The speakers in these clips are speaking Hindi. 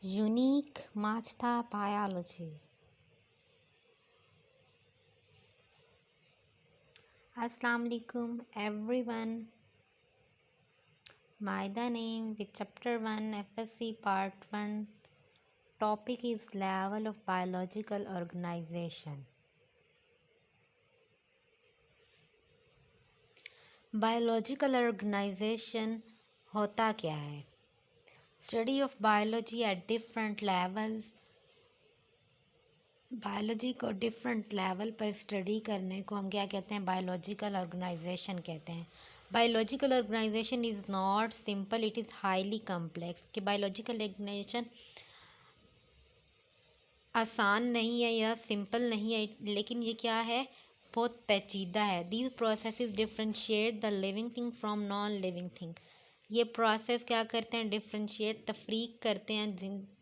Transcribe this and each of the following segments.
Unique Machta biology. Assalamu alaikum everyone. My name with chapter 1 FSC part 1. Topic is level of biological organization. Biological organization होता क्या है? Study of biology at different levels. Biology को डिफरेंट लेवल पर स्टडी करने को हम क्या कहते हैं? बायोलॉजिकल ऑर्गेनाइजेशन कहते हैं। Biological organisation is not simple, it is highly complex. कि बायोलॉजिकल ऑर्गेनाइजेशन आसान नहीं है या सिंपल नहीं है, लेकिन ये क्या है? बहुत पेचीदा है। These processes differentiate the living thing from non living thing. ये प्रोसेस क्या करते हैं? डिफ्रेंशिएट, तफरीक करते हैं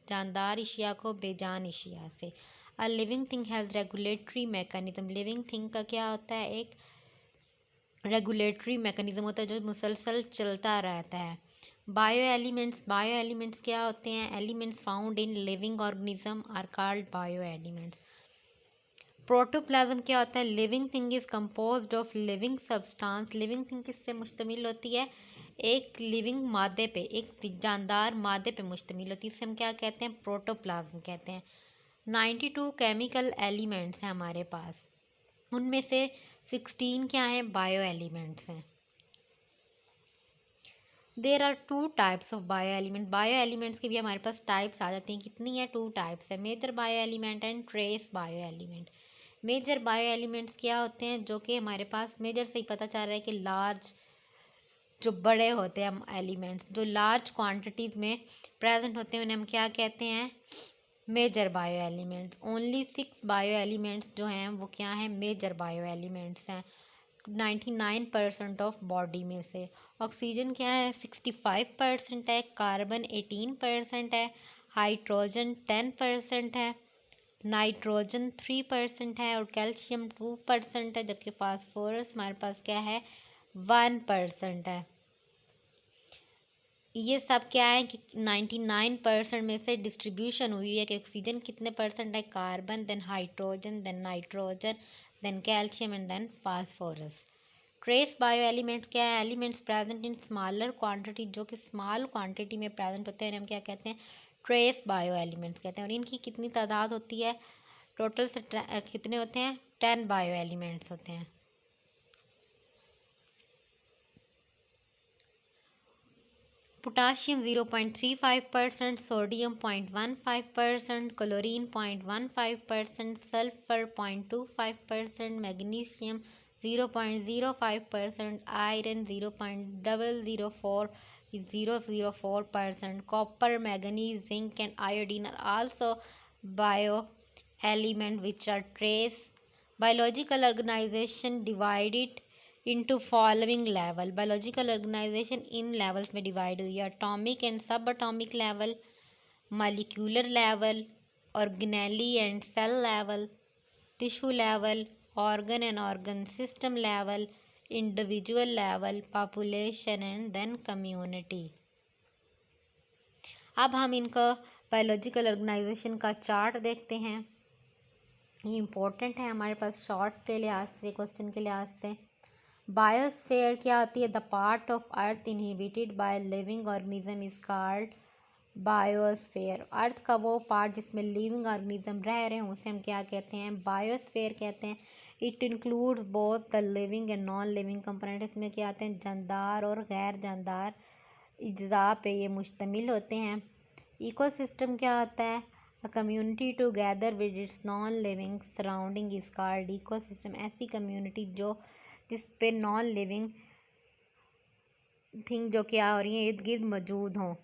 जानदार इशिया को बेजान इशिया से। A living thing has regulatory mechanism. Living thing का क्या होता है? एक रेगुलेटरी मैकेनिज्म होता है जो मुसलसल चलता रहता है। बायो एलिमेंट्स क्या होते हैं? Elements found in living organism are called bio elements. Protoplasm क्या होता है? Living thing is composed of living substance. Living thing किससे मुश्तमिल होती है? एक लिविंग मादे पे, एक जानदार मादे पे मुश्तमिल होती है। इसे हम क्या कहते हैं? प्रोटोप्लाज्म कहते हैं। 92 केमिकल एलिमेंट्स हैं हमारे पास, उनमें से 16 क्या हैं? बायो एलिमेंट्स हैं। There are two types of bio element. Bio elements की भी हमारे पास टाइप्स आ जाती हैं। कितनी है? 2 टाइप्स है, major bio element and trace bio element. Major bio elements क्या होते हैं? जो कि हमारे पास मेजर से ही पता चल रहा है कि लार्ज, जो बड़े होते हैं एलिमेंट्स, जो लार्ज क्वांटिटीज़ में प्रेजेंट होते हैं, उन्हें हम क्या कहते हैं? Major bio elements. Only 6 bio elements जो हैं वो क्या हैं? मेजर बायो एलिमेंट्स हैं 99% ऑफ बॉडी में से। ऑक्सीजन क्या है? 65% है। कार्बन 18% है। हाइड्रोजन 10% है। नाइट्रोजन 3% है और कैल्शियम 2% है, जबकि फास्फोरस हमारे पास क्या है? 1% है। ये सब क्या है कि 99% में से डिस्ट्रीब्यूशन हुई है कि ऑक्सीजन कितने परसेंट है? Carbon, then hydrogen, then nitrogen, then calcium and then phosphorus. Trace bio elements क्या है? Elements present in smaller quantity, जो कि स्मॉल क्वांटिटी में प्रेजेंट होते हैं, हम क्या कहते हैं? ट्रेस बायो एलिमेंट्स कहते हैं। और इनकी कितनी तादाद होती है? टोटल से कितने होते हैं? 10 बायो एलिमेंट्स होते हैं। Potassium 0.35%, sodium 0.15%, chlorine 0.15%, sulphur 0.25%, magnesium 0.05%, iron 0.004%, copper, manganese, zinc and iodine are also bio element which are trace. Biological organization divided into following level. Biological organization इन लेवल्स में डिवाइड हुई है: atomic and sub atomic level, molecular level, organelle and cell level, tissue level, organ and organ system level, individual level, population and then community. अब हम इनका बायोलॉजिकल ऑर्गेनाइजेशन का चार्ट देखते हैं। ये इम्पोर्टेंट है हमारे पास शॉर्ट के लिहाज से, क्वेश्चन के लिहाज से। बायोस्फीयर क्या होती है? The part of earth inhabited by living organism is called biosphere. Earth का वो पार्ट जिसमें लिविंग ऑर्गेनिज्म रह रहे हैं उसे हम क्या कहते हैं? बायोस्फीयर कहते हैं। It includes both the living and non living component. इसमें क्या आते हैं? जानदार और गैर जानदार अज्जा पे ये मुश्तमिल होते हैं। इकोसिस्टम क्या होता है? A community together with its non living surrounding is called ecosystem. ऐसी कम्युनिटी जो जिस पे नॉन लिविंग थिंग जो क्या हो रही है इर्द गिर्द मौजूद हों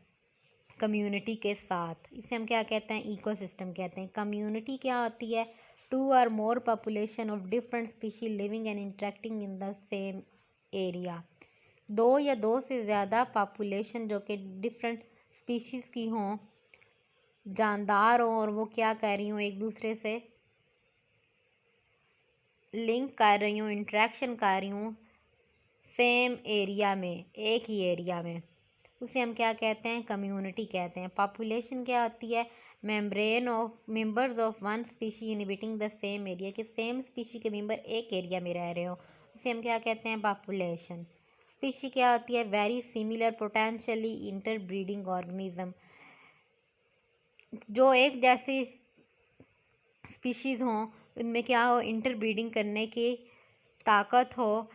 कम्युनिटी के साथ, इसे हम क्या कहते हैं? इकोसिस्टम कहते हैं। कम्युनिटी क्या होती है? 2 और more population of different species living and interacting in the same area. 2 या 2 से ज़्यादा पॉपुलेशन जो कि डिफरेंट स्पीशीज़ की हों, जानदार हों और वो क्या कर रही हों? एक दूसरे से लिंक कर रही हूँ, इंट्रैक्शन कर रही हूँ सेम एरिया में, एक ही एरिया में। उसे हम क्या कहते हैं, कम्युनिटी कहते हैं। पॉपुलेशन क्या होती है, members of one species inhibiting the same area, के सेम स्पीशी के मेंबर एक एरिया में रह रहे हो, उसे हम क्या कहते हैं, पॉपुलेशन। स्पीशी क्या होती है, very similar potentially interbreeding organism, जो एक जैसी स्पीशीज़ हों, उनमें क्या हो, इंटरब्रीडिंग करने की ताकत हो,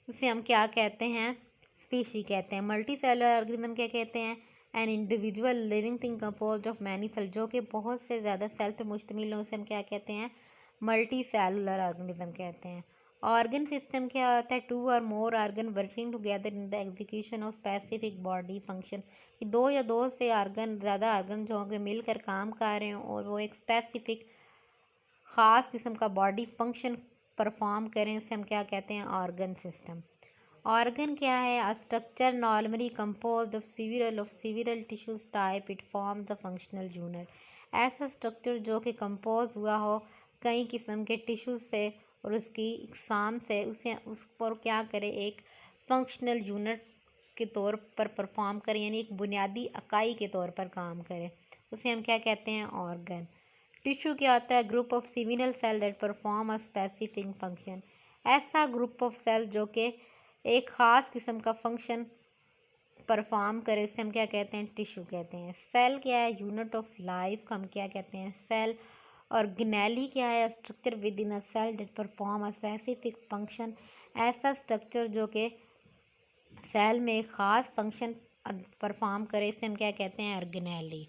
उसे हम क्या कहते हैं, स्पीशी कहते हैं। मल्टी सेलुलर ऑर्गेनिज्म क्या कहते हैं, an individual living thing composed of many cell, जो कि बहुत से ज़्यादा सेल पे मुश्तमिल हो, उसे हम क्या कहते हैं, मल्टी सेलुलर ऑर्गेनिज्म कहते हैं। ऑर्गन सिस्टम क्या होता है, two or more organ working together in the execution of specific body function, कि दो या दो से ऑर्गन, ज़्यादा ऑर्गन जो होंगे मिलकर काम कर रहे हों और वो एक स्पेसिफिक ख़ास किस्म का बॉडी फंक्शन परफॉर्म करें, उसे हम क्या कहते हैं, ऑर्गन सिस्टम। ऑर्गन क्या है, a structure normally composed of सिविरल tissues type, it form the functional unit, ऐसा स्ट्रक्चर जो कि कंपोज हुआ हो कई किस्म के टिश्यूज से और उसकी इकसाम से, उसे उस पर क्या करे, एक फंक्शनल यूनिट के तौर पर परफॉर्म करे, यानी एक बुनियादी इकाई के तौर पर काम करे, उसे हम क्या कहते हैं, ऑर्गन। टिश्यू क्या होता है, group of similar cell that perform a specific function, ऐसा ग्रुप ऑफ सेल जो कि एक ख़ास किस्म का फंक्शन परफॉर्म करे, उसे हम क्या कहते हैं, टिश्यू कहते हैं। सेल क्या है, यूनिट ऑफ लाइफ को हम क्या कहते हैं, सेल। और ऑर्गेनेली क्या है, structure within a cell that perform a specific function, ऐसा स्ट्रक्चर जो कि सेल में एक ख़ास फंक्शन परफॉर्म करे, इसे हम क्या कहते हैं, ऑर्गेनेली।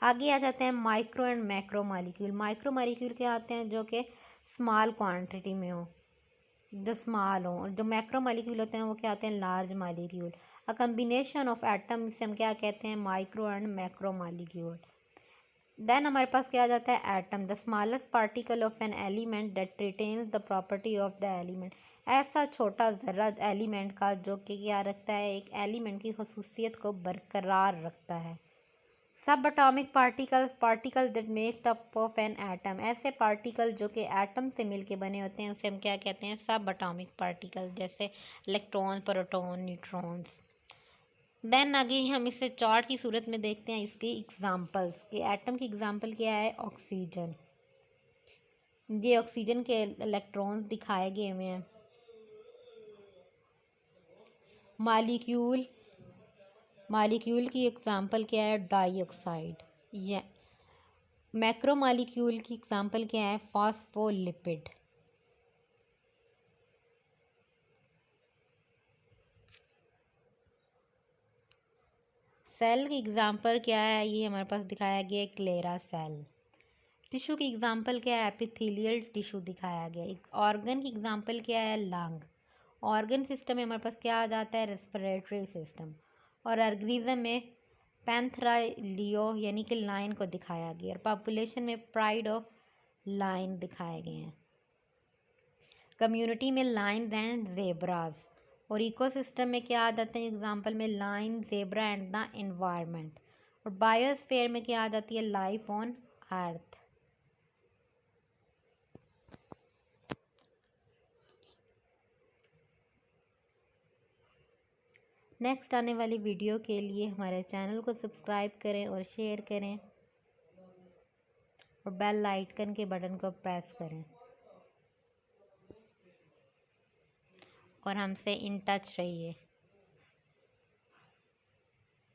आगे आ जाते हैं micro and macro molecule. Micro molecule क्या आते हैं, जो कि स्मॉल क्वांटिटी में हो, जो स्मॉल हो, और जो मैक्रो मॉलिक्यूल होते हैं वो क्या होते हैं, large molecule. A combination of atom से हम क्या कहते हैं, micro and macro molecule. Then हमारे पास क्या आ जाता है, atom, the smallest particle of an element that retains the property of the element, ऐसा छोटा ज़र्रा एलिमेंट का जो कि क्या रखता है, एक एलिमेंट की खसूसियत को बरकरार रखता है। सब atomic particles, particle that make up of an atom, ऐसे पार्टिकल जो कि एटम से मिलके बने होते हैं, उसे हम क्या कहते हैं, सब अटोमिक पार्टिकल, जैसे इलेक्ट्रॉन, प्रोटॉन, न्यूट्रॉन्स। देन आगे हम इसे चार्ट की सूरत में देखते हैं, इसके एग्जांपल्स, कि एटम की एग्जांपल क्या है, ऑक्सीजन। ये ऑक्सीजन के इलेक्ट्रॉन्स दिखाए गए हुए हैं। मॉलिक्यूल, मॉलिक्यूल की एग्जांपल क्या है, डाइऑक्साइड। या मैक्रो मॉलिक्यूल की एग्जांपल क्या है, फॉस्फोलिपिड। सेल की एग्जांपल क्या है, ये हमारे पास दिखाया गया है, क्लेरा सेल। टिश्यू की एग्जांपल क्या है, एपिथेलियल टिश्यू दिखाया गया है। ऑर्गन की एग्जांपल क्या है, लंग। ऑर्गन सिस्टम में हमारे पास क्या आ जाता है, रेस्पिरेटरी सिस्टम। और ऑर्गेनिज्म में पैंथेरा लियो यानी कि लाइन को दिखाया गया, और पॉपुलेशन में प्राइड ऑफ लाइन दिखाए गए हैं। कम्युनिटी में लाइन एंड जेब्राज। और इकोसिस्टम में क्या आ जाते हैं, एग्जांपल में line, zebra and the environment. और बायोस्फीयर में क्या आ जाती है, लाइफ ऑन अर्थ। नेक्स्ट आने वाली वीडियो के लिए हमारे चैनल को सब्सक्राइब करें और शेयर करें और बेल आइकन के बटन को प्रेस करें और हमसे इन टच रहिए।